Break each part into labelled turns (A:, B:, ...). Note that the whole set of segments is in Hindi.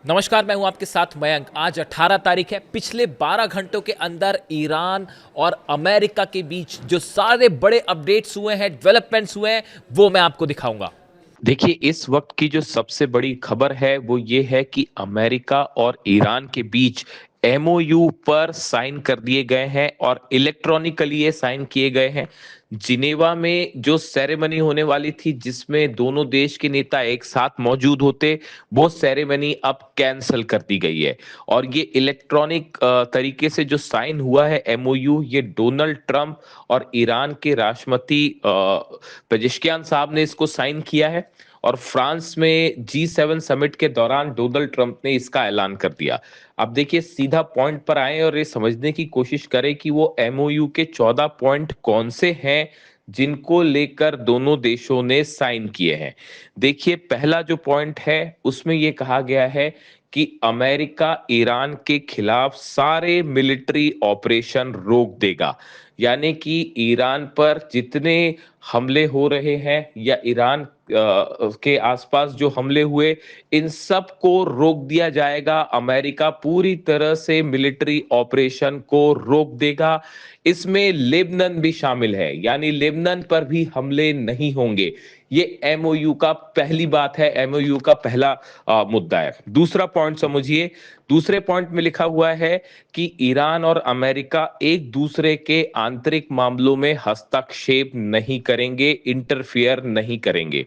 A: नमस्कार, मैं हूं आपके साथ मयंक। आज 18 तारीख है। पिछले 12 घंटों के अंदर ईरान और अमेरिका के बीच जो सारे बड़े अपडेट्स हुए हैं, डेवलपमेंट्स हुए हैं, वो मैं आपको दिखाऊंगा।
B: देखिए, इस वक्त की जो सबसे बड़ी खबर है वो ये है कि अमेरिका और ईरान के बीच एमओयू पर साइन कर दिए गए हैं और इलेक्ट्रॉनिकली ये साइन किए गए हैं। जिनेवा में जो सेरेमनी होने वाली थी जिसमें दोनों देश के नेता एक साथ मौजूद होते, वो सेरेमनी अब कैंसिल कर दी गई है। और ये इलेक्ट्रॉनिक तरीके से जो साइन हुआ है एमओयू, ये डोनाल्ड ट्रंप और ईरान के राष्ट्रपति पेजेश्कियान साहब ने इसको साइन किया है। और फ्रांस में G7 समिट के दौरान डोनाल्ड ट्रंप ने इसका ऐलान कर दिया। अब देखिए, सीधा पॉइंट पर आए और ये समझने की कोशिश करें कि वो एमओयू के 14 पॉइंट कौन से हैं जिनको लेकर दोनों देशों ने साइन किए हैं। देखिए, पहला जो पॉइंट है उसमें ये कहा गया है कि अमेरिका ईरान के खिलाफ सारे मिलिट्री ऑपरेशन रोक देगा। यानी कि ईरान पर जितने हमले हो रहे हैं या ईरान के आसपास जो हमले हुए, इन सब को रोक दिया जाएगा। अमेरिका पूरी तरह से मिलिट्री ऑपरेशन को रोक देगा। इसमें लेबनान भी शामिल है, यानी लेबनान पर भी हमले नहीं होंगे। ये एमओयू का पहली बात है, एमओयू का पहला मुद्दा है। दूसरा पॉइंट समझिए। दूसरे पॉइंट में लिखा हुआ है कि ईरान और अमेरिका एक दूसरे के आंतरिक मामलों में हस्तक्षेप नहीं करेंगे, इंटरफियर नहीं करेंगे।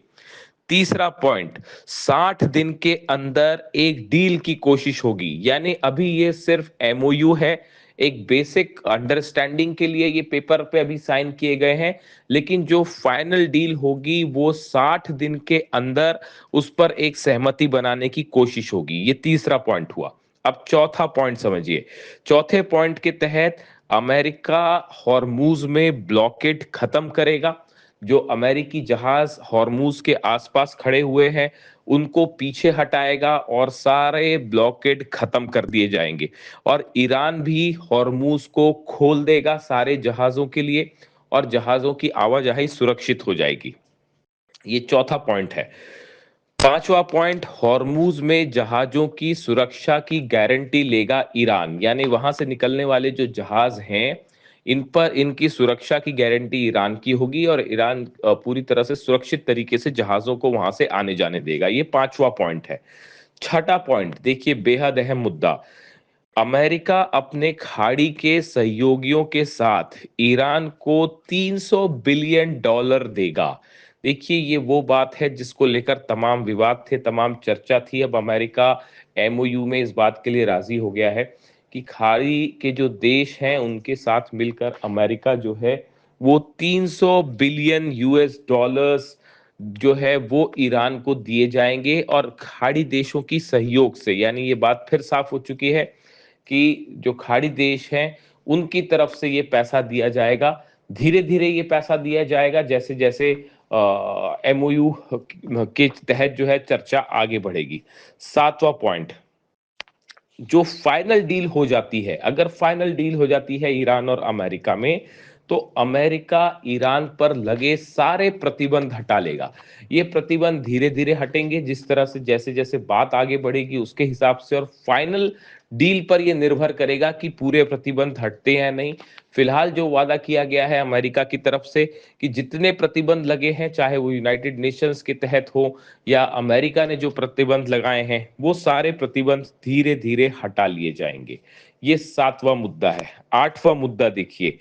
B: तीसरा पॉइंट, 60 दिन के अंदर एक डील की कोशिश होगी। यानी अभी ये सिर्फ एमओयू है, एक बेसिक अंडरस्टैंडिंग के लिए ये पेपर पे अभी साइन किए गए हैं। लेकिन जो फाइनल डील होगी वो 60 दिन के अंदर उस पर एक सहमति बनाने की कोशिश होगी। ये तीसरा पॉइंट हुआ। अब चौथा पॉइंट समझिए। चौथे पॉइंट के तहत अमेरिका हॉर्मूज में ब्लॉकेड खत्म करेगा। जो अमेरिकी जहाज हॉर्मूज के आसपास खड़े हुए हैं उनको पीछे हटाएगा और सारे ब्लॉकेड खत्म कर दिए जाएंगे। और ईरान भी हॉर्मूज को खोल देगा सारे जहाजों के लिए, और जहाजों की आवाजाही सुरक्षित हो जाएगी। ये चौथा पॉइंट है। पांचवा पॉइंट, हॉर्मूज में जहाजों की सुरक्षा की गारंटी लेगा ईरान। यानी वहां से निकलने वाले जो जहाज हैं, इन पर इनकी सुरक्षा की गारंटी ईरान की होगी और ईरान पूरी तरह से सुरक्षित तरीके से जहाजों को वहां से आने जाने देगा। ये पांचवा पॉइंट है। छठा पॉइंट देखिए, बेहद अहम मुद्दा। अमेरिका अपने खाड़ी के सहयोगियों के साथ ईरान को $300 बिलियन देगा। देखिए, ये वो बात है जिसको लेकर तमाम विवाद थे, तमाम चर्चा थी। अब अमेरिका एमओयू में इस बात के लिए राजी हो गया है कि खाड़ी के जो देश हैं उनके साथ मिलकर अमेरिका जो है वो 300 बिलियन यूएस डॉलर्स जो है वो ईरान को दिए जाएंगे। और खाड़ी देशों की सहयोग से, यानी ये बात फिर साफ हो चुकी है कि जो खाड़ी देश हैं उनकी तरफ से ये पैसा दिया जाएगा। धीरे धीरे ये पैसा दिया जाएगा जैसे जैसे एमओयू के तहत जो है चर्चा आगे बढ़ेगी। सातवां पॉइंट, जो फाइनल डील हो जाती है, अगर फाइनल डील हो जाती है ईरान और अमेरिका में, तो अमेरिका ईरान पर लगे सारे प्रतिबंध हटा लेगा। ये प्रतिबंध धीरे धीरे हटेंगे, जिस तरह से जैसे जैसे बात आगे बढ़ेगी उसके हिसाब से। और फाइनल डील पर यह निर्भर करेगा कि पूरे प्रतिबंध हटते हैं नहीं। फिलहाल जो वादा किया गया है अमेरिका की तरफ से कि जितने प्रतिबंध लगे हैं, चाहे वो यूनाइटेड नेशंस के तहत हो या अमेरिका ने जो प्रतिबंध लगाए हैं, वो सारे प्रतिबंध धीरे धीरे हटा लिए जाएंगे। ये सातवां मुद्दा है। आठवां मुद्दा देखिए,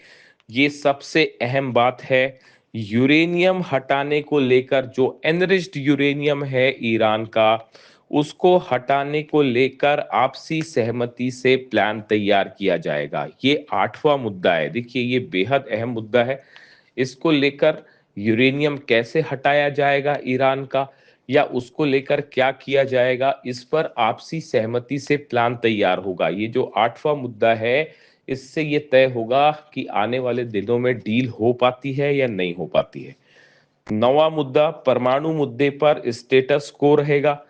B: ये सबसे अहम बात है। यूरेनियम हटाने को लेकर, जो एनरिच्ड यूरेनियम है ईरान का, उसको हटाने को लेकर आपसी सहमति से प्लान तैयार किया जाएगा। ये आठवां मुद्दा है। देखिए, ये बेहद अहम मुद्दा है। इसको लेकर यूरेनियम कैसे हटाया जाएगा ईरान का, या उसको लेकर क्या किया जाएगा, इस पर आपसी सहमति से प्लान तैयार होगा। ये जो आठवां मुद्दा है, इससे ये तय होगा कि आने वाले दिनों में डील हो पाती है या नहीं हो पाती है। नौवां मुद्दा, परमाणु मुद्दे पर स्टेटस को रहेगा।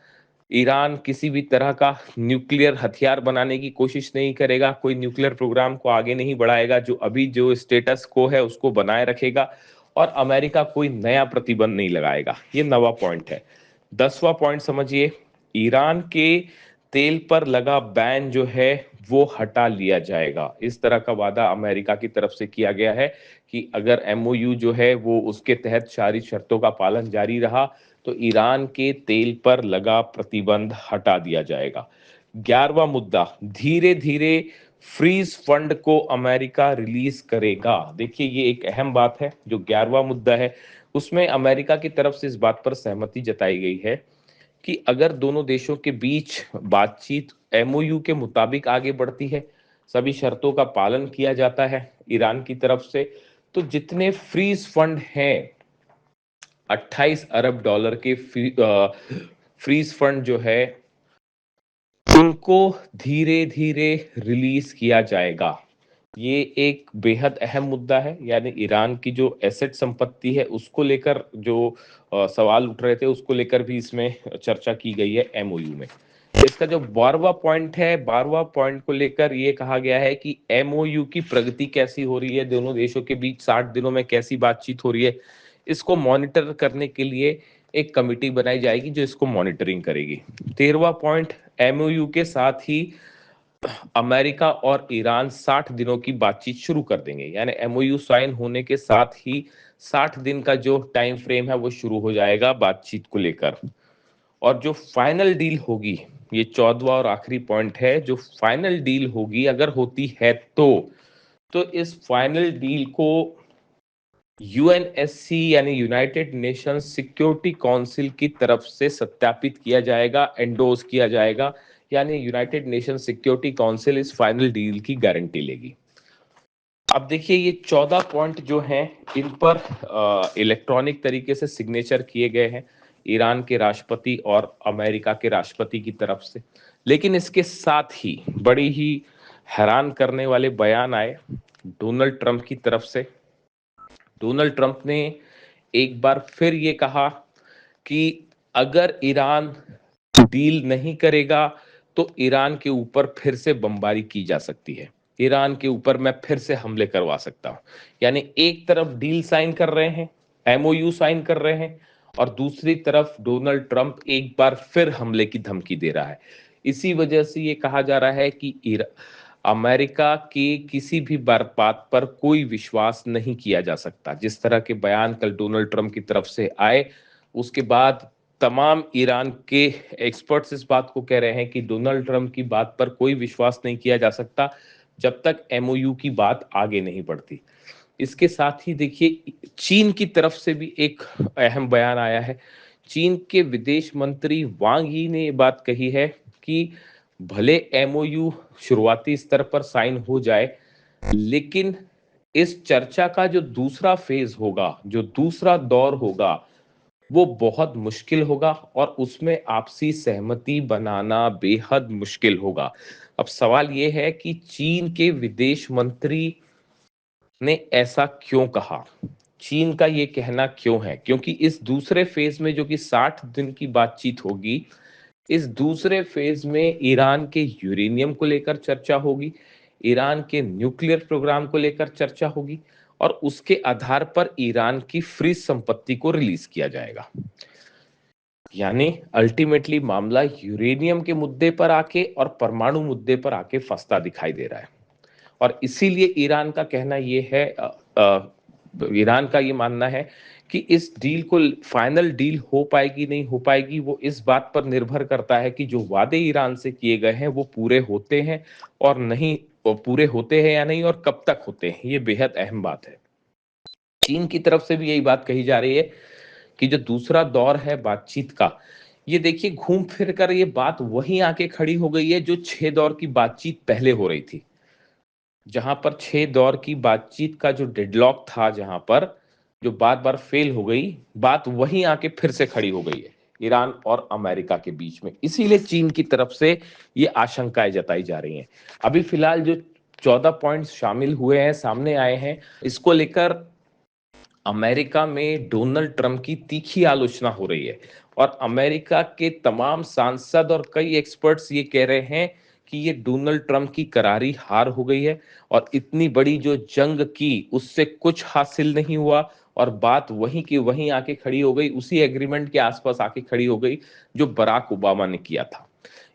B: ईरान किसी भी तरह का न्यूक्लियर हथियार बनाने की कोशिश नहीं करेगा, कोई न्यूक्लियर प्रोग्राम को आगे नहीं बढ़ाएगा। जो अभी जो स्टेटस को है उसको बनाए रखेगा। और अमेरिका कोई नया प्रतिबंध नहीं लगाएगा। ये नवा पॉइंट है। 10वां पॉइंट समझिए। ईरान के तेल पर लगा बैन जो है वो हटा लिया जाएगा। इस तरह का वादा अमेरिका की तरफ से किया गया है कि अगर एमओयू जो है वो उसके तहत सारी शर्तों का पालन जारी रहा तो ईरान के तेल पर लगा प्रतिबंध हटा दिया जाएगा। 11वां मुद्दा, धीरे धीरे फ्रीज फंड को अमेरिका रिलीज करेगा। देखिए ये एक अहम बात है। जो 11वां मुद्दा है उसमें अमेरिका की तरफ से इस बात पर सहमति जताई गई है कि अगर दोनों देशों के बीच बातचीत एमओयू के मुताबिक आगे बढ़ती है, सभी शर्तों का पालन किया जाता है ईरान की तरफ से, तो जितने फ्रीज फंड हैं 28 अरब डॉलर के फ्रीज फंड जो है उनको धीरे धीरे रिलीज किया जाएगा। ये एक बेहद अहम मुद्दा है। यानी ईरान की जो एसेट संपत्ति है उसको लेकर जो सवाल उठ रहे थे उसको लेकर भी इसमें चर्चा की गई है एमओयू में। इसका जो 12वां पॉइंट है, 12वां पॉइंट को लेकर ये कहा गया है कि एमओयू की प्रगति कैसी हो रही है, दोनों देशों के बीच 60 दिनों में कैसी बातचीत हो रही है, इसको मॉनिटर करने के लिए एक कमिटी बनाई जाएगी जो इसको मॉनिटरिंग करेगी। 13वां पॉइंट, एमओयू के साथ ही अमेरिका और ईरान 60 दिनों की बातचीत शुरू कर देंगे। यानी एमओयू साइन होने के साथ ही 60 दिन का जो टाइम फ्रेम है वो शुरू हो जाएगा बातचीत को लेकर। और जो फाइनल डील होगी, ये 14वां और आखिरी पॉइंट है, जो फाइनल डील होगी अगर होती है तो इस फाइनल डील को यूएनएससी यानी यूनाइटेड नेशंस सिक्योरिटी काउंसिल की तरफ से सत्यापित किया जाएगा, एंडोर्स किया जाएगा। यानी यूनाइटेड नेशन सिक्योरिटी काउंसिल इस फाइनल डील की गारंटी लेगी। अब देखिए ये 14 पॉइंट जो हैं इन पर इलेक्ट्रॉनिक तरीके से सिग्नेचर किए गए हैं ईरान के राष्ट्रपति और अमेरिका के राष्ट्रपति की तरफ से। लेकिन इसके साथ ही बड़ी ही हैरान करने वाले बयान आए डोनाल्ड ट्रंप की तरफ से। डोनाल्ड ट्रंप ने एक बार फिर ये कहा कि अगर ईरान डील नहीं करेगा तो ईरान के ऊपर फिर से बमबारी की जा सकती है, ईरान के ऊपर मैं फिर से हमले करवा सकता हूं। यानी एक तरफ डील साइन कर रहे हैं, एमओयू साइन कर रहे हैं, और दूसरी तरफ डोनाल्ड ट्रंप एक बार फिर हमले की धमकी दे रहा है। इसी वजह से ये कहा जा रहा है कि अमेरिका की किसी भी बात पर कोई विश्वास नहीं किया जा सकता। जिस तरह के बयान कल डोनाल्ड ट्रंप की तरफ से आए उसके बाद तमाम ईरान के एक्सपर्ट्स इस बात को कह रहे हैं कि डोनाल्ड ट्रंप की बात पर कोई विश्वास नहीं किया जा सकता जब तक एमओयू की बात आगे नहीं बढ़ती। इसके साथ ही देखिए चीन की तरफ से भी एक अहम बयान आया है। चीन के विदेश मंत्री वांग यी ने ये बात कही है कि भले एमओयू शुरुआती स्तर पर साइन हो जाए, लेकिन इस चर्चा का जो दूसरा फेज होगा, जो दूसरा दौर होगा, वो बहुत मुश्किल होगा और उसमें आपसी सहमति बनाना बेहद मुश्किल होगा। अब सवाल ये है कि चीन के विदेश मंत्री ने ऐसा क्यों कहा, चीन का ये कहना क्यों है? क्योंकि इस दूसरे फेज में जो कि 60 दिन की बातचीत होगी, इस दूसरे फेज में ईरान के यूरेनियम को लेकर चर्चा होगी, ईरान के न्यूक्लियर प्रोग्राम को लेकर चर्चा होगी, और उसके आधार पर ईरान की फ्रीज संपत्ति को रिलीज किया जाएगा। यानी अल्टीमेटली मामला यूरेनियम के मुद्दे पर आके और परमाणु मुद्दे पर आके फंसता दिखाई दे रहा है। और इसीलिए ईरान का कहना यह है, ईरान का ये मानना है कि इस डील को फाइनल डील हो पाएगी नहीं हो पाएगी वो इस बात पर निर्भर करता है कि जो वादे ईरान से किए गए हैं वो पूरे होते हैं और नहीं, वो पूरे होते हैं या नहीं, और कब तक होते हैं। ये बेहद अहम बात है। चीन की तरफ से भी यही बात कही जा रही है कि जो दूसरा दौर है बातचीत का, ये देखिए घूम फिर कर ये बात वहीं आके खड़ी हो गई है जो 6 दौर की बातचीत पहले हो रही थी। जहां पर 6 दौर की बातचीत का जो डेडलॉक था, जहां पर जो बात बार फेल हो गई, बात वहीं आके फिर से खड़ी हो गई है ईरान और अमेरिका के बीच में। इसीलिए चीन की तरफ से ये आशंकाएं जताई जा रही हैं। अभी फिलहाल जो 14 पॉइंट्स शामिल हुए हैं, सामने आए हैं, इसको लेकर अमेरिका में डोनाल्ड ट्रंप की तीखी आलोचना हो रही है और अमेरिका के तमाम सांसद और कई एक्सपर्ट्स ये कह रहे हैं कि ये डोनाल्ड ट्रंप की करारी हार हो गई है और इतनी बड़ी जो जंग की उससे कुछ हासिल नहीं हुआ और बात वहीं की वहीं आके खड़ी हो गई, उसी एग्रीमेंट के आसपास आके खड़ी हो गई जो बराक ओबामा ने किया था।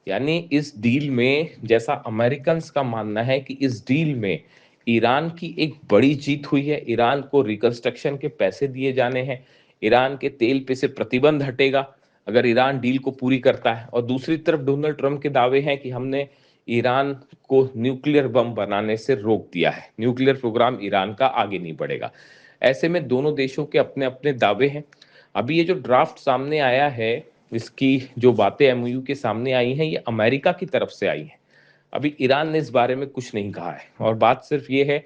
B: यानी इस डील में, जैसा अमेरिकन का मानना है कि इस डील में ईरान की एक बड़ी जीत हुई है। ईरान को रिकंस्ट्रक्शन के पैसे दिए जाने हैं, ईरान के तेल पे से प्रतिबंध हटेगा अगर ईरान डील को पूरी करता है। और दूसरी तरफ डोनाल्ड ट्रंप के दावे हैं कि हमने ईरान को न्यूक्लियर बम बनाने से रोक दिया है, न्यूक्लियर प्रोग्राम ईरान का आगे नहीं बढ़ेगा। ऐसे में दोनों देशों के अपने अपने दावे हैं। अभी ये जो ड्राफ्ट सामने आया है, इसकी जो बातें एमओयू के सामने आई हैं, ये अमेरिका की तरफ से आई हैं। अभी ईरान ने इस बारे में कुछ नहीं कहा है और बात सिर्फ ये है,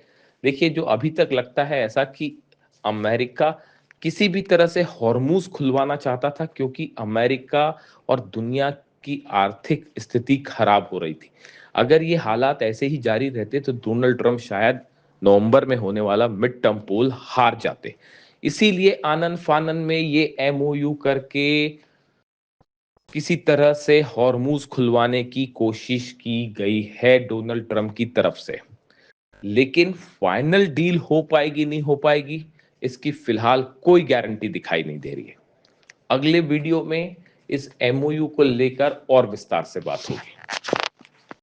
B: देखिए जो अभी तक लगता है ऐसा कि अमेरिका किसी भी तरह से हॉर्मूज खुलवाना चाहता था, क्योंकि अमेरिका और दुनिया की आर्थिक स्थिति खराब हो रही थी। अगर ये हालात ऐसे ही जारी रहते तो डोनाल्ड ट्रंप शायद नवंबर में होने वाला मिड टर्म पोल हार जाते। इसीलिए आनन फानन में ये एमओयू करके किसी तरह से हॉर्मूज खुलवाने की कोशिश की गई है डोनाल्ड ट्रंप की तरफ से। लेकिन फाइनल डील हो पाएगी नहीं हो पाएगी, इसकी फिलहाल कोई गारंटी दिखाई नहीं दे रही है। अगले वीडियो में इस एमओयू को लेकर और विस्तार से बात होगी।